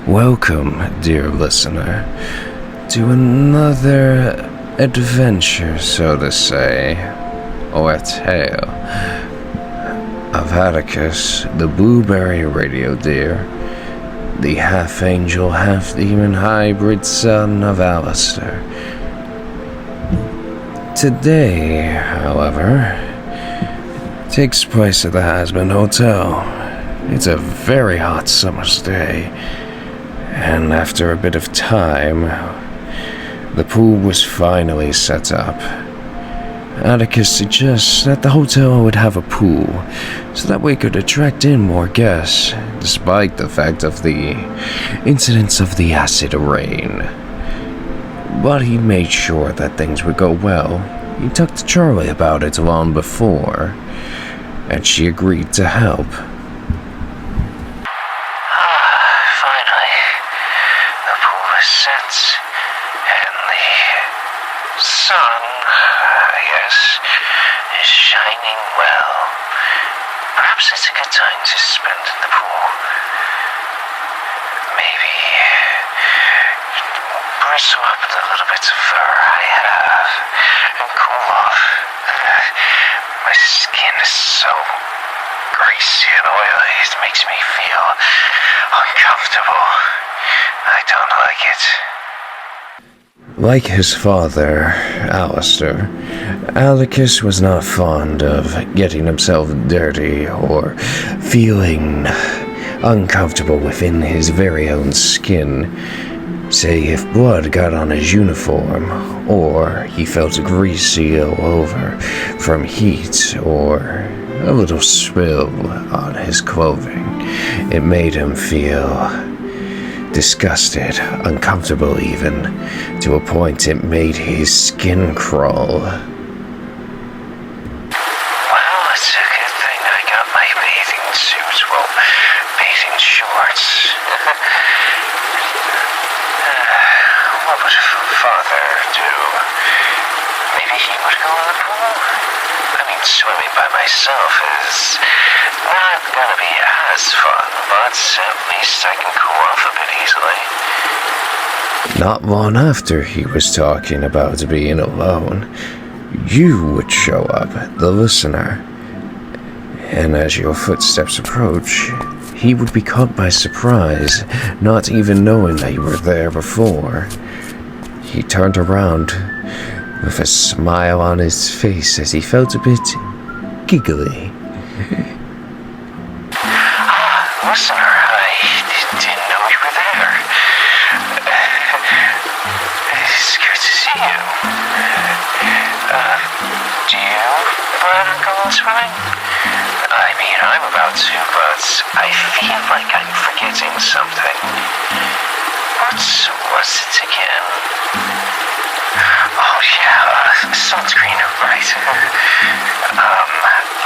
Welcome, dear listener, to another adventure, so to say, or a tale of Atticus, the blueberry radio deer, the half-angel, half-demon hybrid son of Alastor. Today, however, takes place at the Hazbin Hotel. It's a very hot summer's day, and after a bit of time, the pool was finally set up. Atticus suggests that the hotel would have a pool, so that we could attract in more guests, despite the fact of the incidents of the acid rain. But he made sure that things would go well. He talked to Charlie about it long before, and she agreed to help. Finally, the pool is set, and the sun, I guess, is shining well. Perhaps it's a good time to spend in the pool. Maybe bristle up the little bits of fur I have and cool off. My skin is so greasy and oily, it makes me feel uncomfortable. I don't like it. Like his father, Alastor, Atticus was not fond of getting himself dirty or feeling uncomfortable within his very own skin. Say if blood got on his uniform, or he felt greasy all over from heat, or a little spill on his clothing, it made him feel disgusted, uncomfortable even, to a point it made his skin crawl. Well, it's a good thing I got my bathing suit, bathing shorts. What would father do? Maybe he would go in the pool? I mean, swimming by myself is not gonna be as fun, but at least I can cool off a bit easily. Not long after he was talking about being alone, you would show up, the listener. And as your footsteps approach, he would be caught by surprise, not even knowing that you were there before. He turned around with a smile on his face as he felt a bit giggly. Listener, I didn't know you were there. It's good to see you. Do you plan on going swimming? I mean, I'm about to, but I feel like I'm forgetting something. What was it again? Oh yeah, sunscreen, right.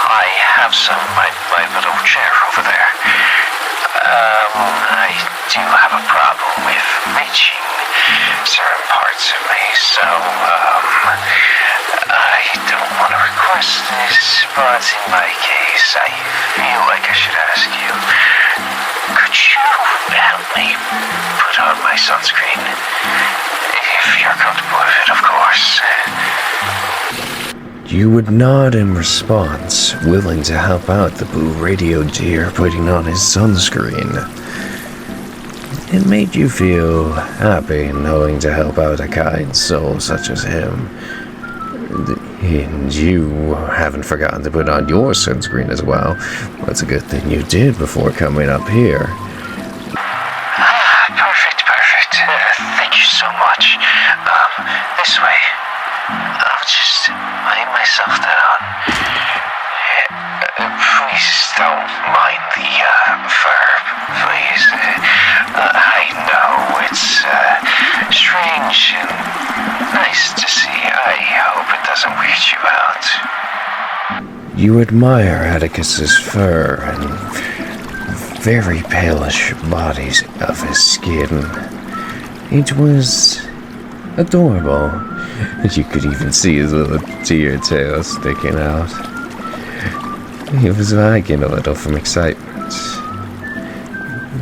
I have some in my little chair over there. I do have a problem with reaching certain parts of me, so, I don't want to request this, but in my case, I feel like I should ask you, could you help me put on my sunscreen? If you're comfortable with it, of course. You would nod in response, willing to help out the blue radio deer putting on his sunscreen. It made you feel happy knowing to help out a kind soul such as him. And you haven't forgotten to put on your sunscreen as well. That's a good thing you did before coming up here. Perfect. Thank you so much. This way. I'll just lay myself down. Please don't mind the fur, please. I know it's strange and nice to see. I hope it doesn't weird you out. You admire Atticus's fur and very palish bodies of his skin. It was adorable. You could even see his little deer tail sticking out. He was wagging a little from excitement.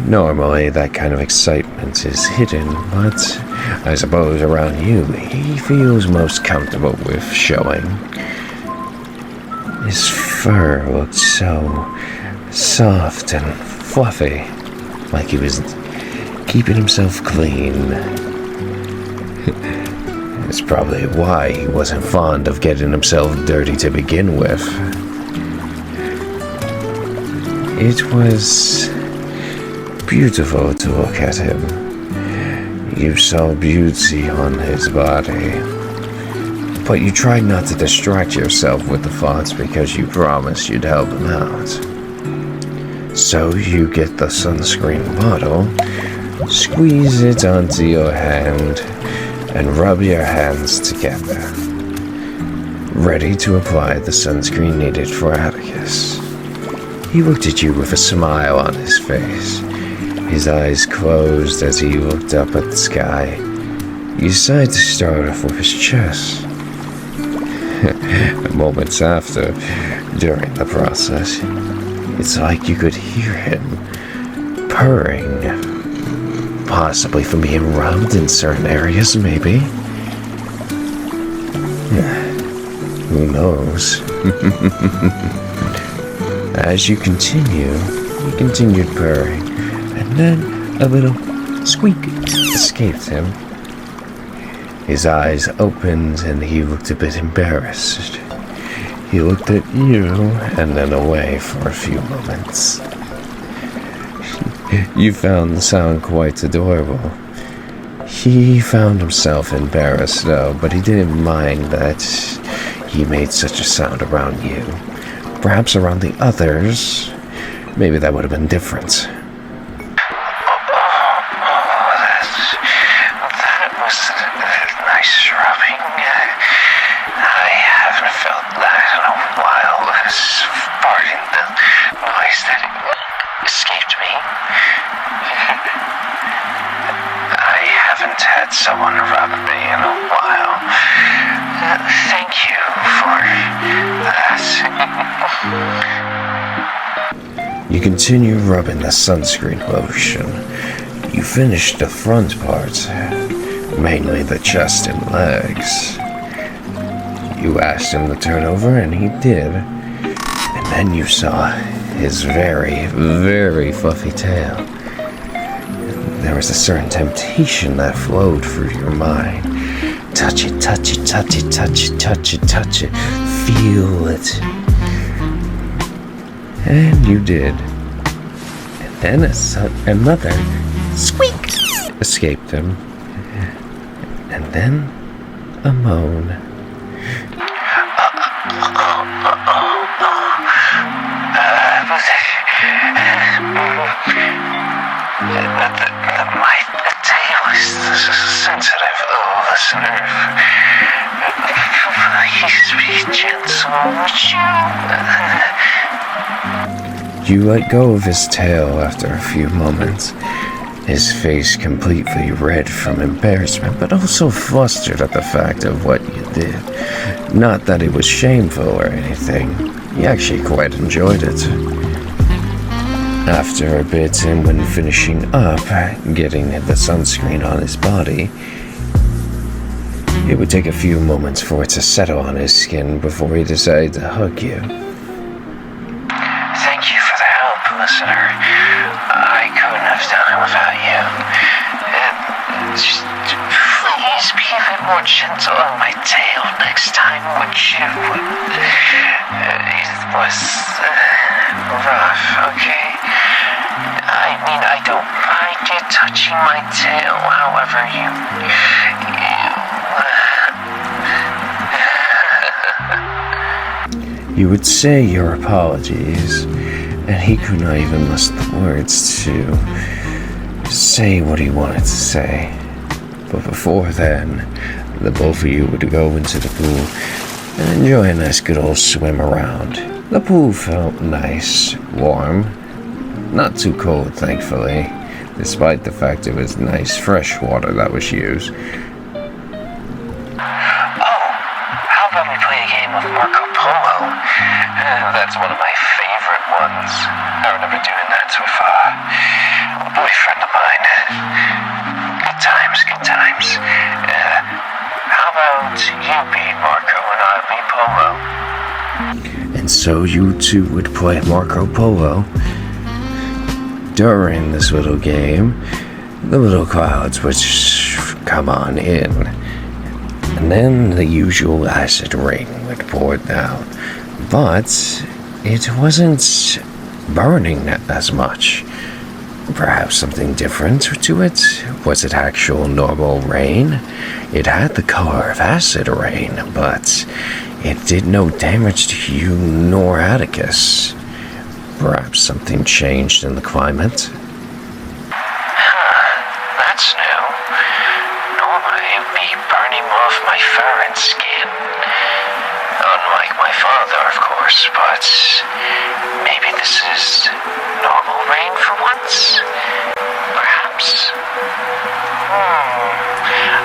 Normally, that kind of excitement is hidden, but I suppose around you, he feels most comfortable with showing. His fur looked so soft and fluffy, like he was keeping himself clean. It's probably why he wasn't fond of getting himself dirty to begin with. It was beautiful to look at him. You saw beauty on his body, but you tried not to distract yourself with the thoughts because you promised you'd help him out. So you get the sunscreen bottle, squeeze it onto your hand, and rub your hands together, ready to apply the sunscreen needed for Atticus. He looked at you with a smile on his face, his eyes closed as he looked up at the sky. You decided to start off with his chest. Moments after, during the process, it's like you could hear him purring. Possibly from being rubbed in certain areas, maybe. Who knows? As you continued purring, and then a little squeak escaped him. His eyes opened and he looked a bit embarrassed. He looked at you and then away for a few moments. You found the sound quite adorable. He found himself embarrassed though, but he didn't mind that he made such a sound around you. Perhaps around the others, maybe that would have been different. That was nice rubbing. I haven't felt that in a while. Pardon the noise that escaped me. I haven't had someone rub me in a while. Thank you for that. You continue rubbing the sunscreen lotion. You finish the front part, mainly the chest and legs. You asked him to turn over and he did. And then you saw his very, very fluffy tail. There was a certain temptation that flowed through your mind. Touch it, touch it, touch it, touch it, touch it, touch it. Feel it. And you did. And then another squeak escaped him. And then a moan. My tail is sensitive, listener. Please be gentle, would you? You let go of his tail after a few moments, his face completely red from embarrassment, but also flustered at the fact of what you did. Not that it was shameful or anything, he actually quite enjoyed it. After a bit, and when finishing up, getting the sunscreen on his body, it would take a few moments for it to settle on his skin before he decided to hug you. Thank you for the help, listener. I couldn't have done it without you. Just please be a bit more gentle on my tail next time, would you? It was rough, okay? I mean, I don't mind you touching my tail, however You would say your apologies, and he could not even muster the words to say what he wanted to say. But before then, the both of you would go into the pool and enjoy a nice good old swim around. The pool felt nice, warm, not too cold, thankfully, despite the fact it was nice fresh water that was used. How about we play a game of Marco Polo? That's one of my favorite ones. I remember doing that so far. boyfriend of mine. Good times, good times. How about you be Marco and I'll be Polo? And so you two would play Marco Polo. During this little game, the little clouds would come on in, and then the usual acid rain would pour down. But it wasn't burning as much. Perhaps something different to it? Was it actual normal rain? It had the color of acid rain, but it did no damage to you nor Atticus. Perhaps something changed in the climate? That's new. Normally it'd be burning off my fur and skin. Unlike my father, of course, but maybe this is normal rain for once? Perhaps?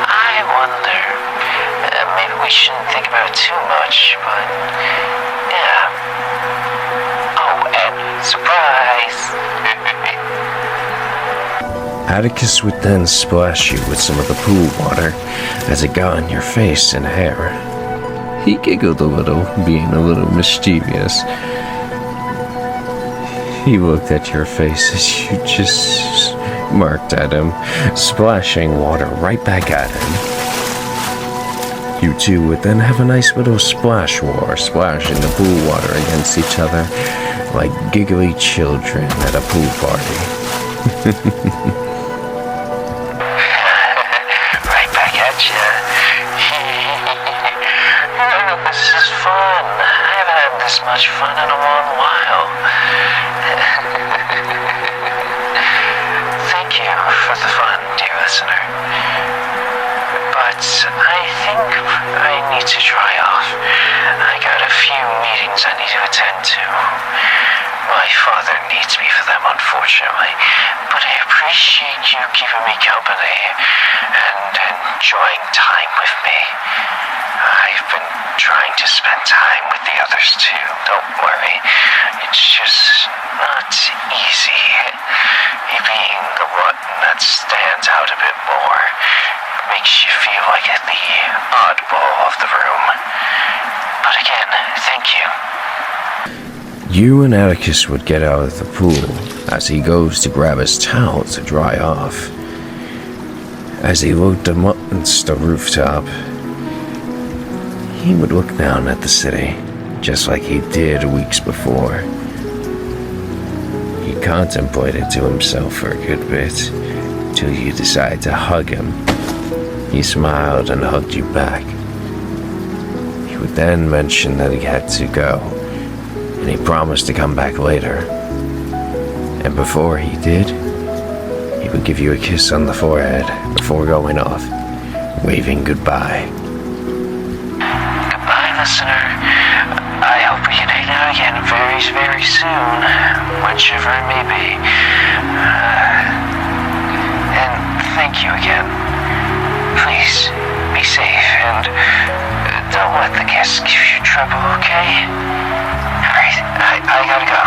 I wonder. Maybe we shouldn't think about it too much, but yeah. Oh, and surprise! Atticus would then splash you with some of the pool water as it got on your face and hair. He giggled a little, being a little mischievous. He looked at your face as you just smirked at him, splashing water right back at him. You two would then have a nice little splash war, splashing the pool water against each other like giggly children at a pool party. Right back at ya. This is fun. I haven't had this much fun in a long while. Thank you for the fun, dear listener. But I think I need to dry off. I got a few meetings I need to attend to. My father needs me for them, unfortunately. But I appreciate you keeping me company and enjoying time with me. I've been trying to spend time with the others too, don't worry. It's just not easy. Being the one that stands out a bit more makes you feel like the oddball of the room. But again, thank you. You and Atticus would get out of the pool as he goes to grab his towel to dry off. As he looked amongst the rooftop, he would look down at the city, just like he did weeks before. He contemplated to himself for a good bit, till you decided to hug him. He smiled and hugged you back. He would then mention that he had to go, and he promised to come back later. And before he did, he would give you a kiss on the forehead before going off, waving goodbye. Goodbye, listener. I hope we can hang out again very, very soon, whichever it may be. And thank you again. Please, be safe, and don't let the guests give you trouble, okay? Alright, I gotta go.